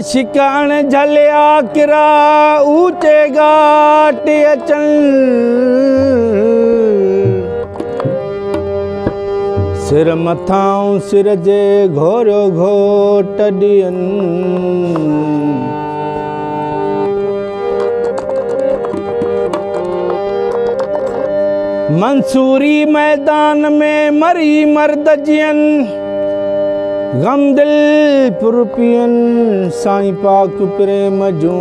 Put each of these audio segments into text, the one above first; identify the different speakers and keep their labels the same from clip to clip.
Speaker 1: आशिकान झलिया किरा ऊंचे घाट अचन सिर मथां सिर जे घोरो घोट ॾियन मंसूरी मैदान में मरी मर्द जियन गम दिल पुरपियन साईं पाक प्रेम जूं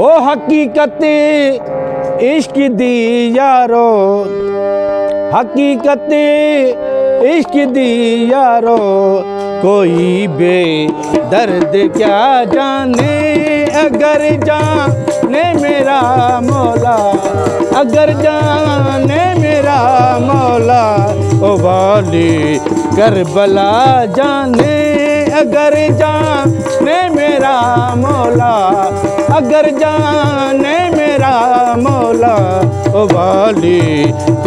Speaker 1: ओ हकीकत इश्क दी यारो हकीकत इश्क दी यारो कोई बेदर्द क्या जाने अगर जाने मेरा मौला अगर जाने मेरा मौला ओ वाली करबला जाने अगर जाने मेरा मौला अगर जाने मेरा मौला ओ वाली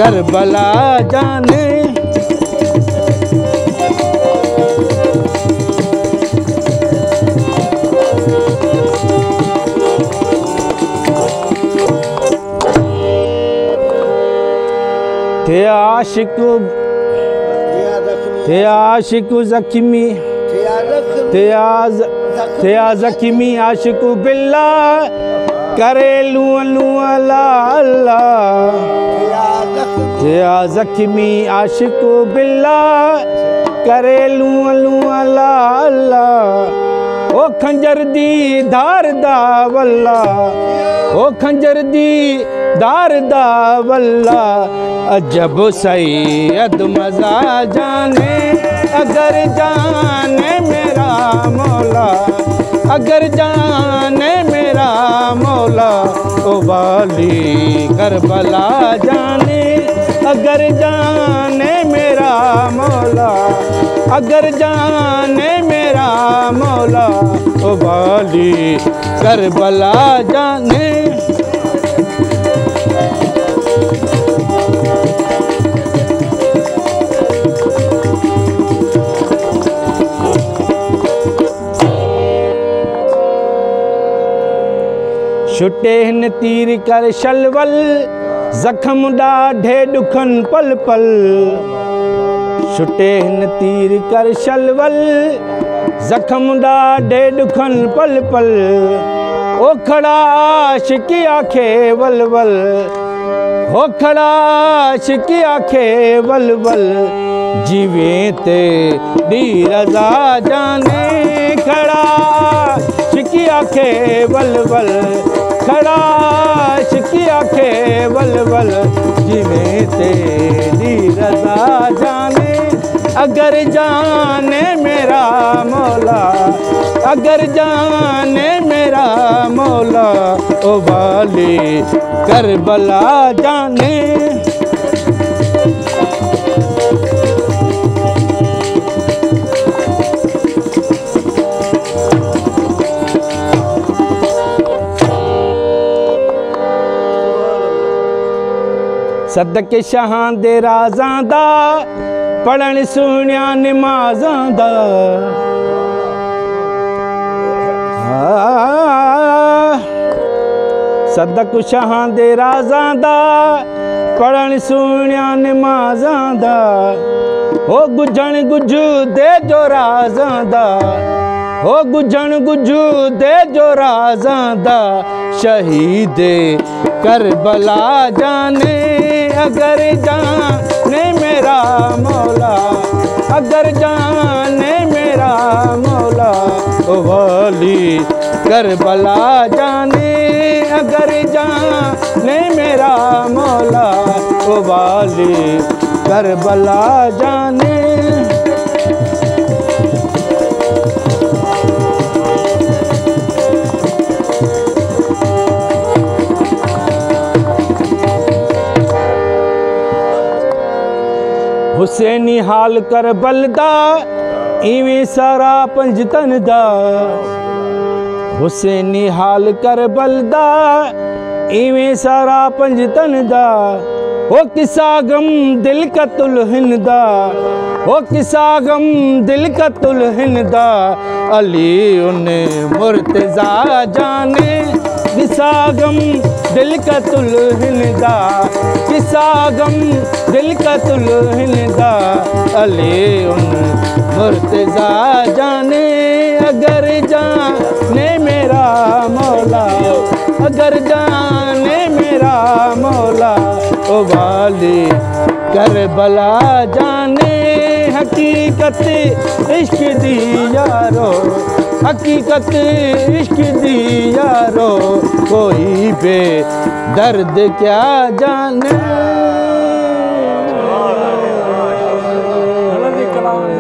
Speaker 1: करबला जाने थे आशिक ज़ख्मी थे ज़ख्मी आशिक बिल्ला करे लूं लूं अल्लाह थे ज़ख्मी आशिक बिल्ला करे लूं लूं अल्लाह ओ खंजर दी धार दा वल्ला ओ खंजर दी दार दा वल्ला अजब सैयद मजा जाने अगर जाने मेरा मौला अगर जाने मेरा मौला ओ वाली करबला जाने अगर जाने मेरा मौला अगर जाने मेरा मौला ओ वाली करबला जाने छुटे हिन तीर कर शलवल जख्म ॾाढे ॾुखन पल पल छुटे हिन तीर कर शलवल जख्म ॾाढे ॾुखन पल पल ओ खड़ा आशिकी आखे वल वल ओ खड़ा आशिकी आखे वल वल जीवे ते दी रज़ा जाने खड़ा आशिकी आखे वल वल खड़ा आशिकी आखे वल वल जीवे तेरी रज़ा जाने अगर जाने मेरा मौला अगर जाने मेरा मौला ओ वाली करबला जाने सदके शाहां दे राज़ां दा पढ़न सुनिया नमाज़ां दा सदक शाहां दे राज़ां दा पढ़न सुनिया नमाज़ां दा ओ गुजण गुजू दे जो राज़ां दा ओ गुजण गुजू दे जो राज़ां दा शहीद करबला जाने अगर जाने मेरा मौला अगर जाने मेरा मौला ओ वाली करबला जाने अगर जाने मेरा मौला ओ वाली करबला जाने हुसैनी हाल करबल दा इवें सारा पंजतन दा। हुसैनी हाल करबल दा इवें सारा पंजतन दा। ओ किसा गम दिल का तुलहिन दा, ओ किसा गम दिल का तुलहिन दा। अली उन्ने मुर्तज़ा जाने किसा गम दिल का तुलहिन दा, किसा गम दिल का तुलहिन दा। अली उन मुर्तज़ा जाने अगर जाने मेरा मौला, अगर जाने मेरा मौला। ओ वाली करबला जाने हकीकत इश्क दी यारो, हकीकत इश्क दी यारो। कोई बे दर्द क्या जाने।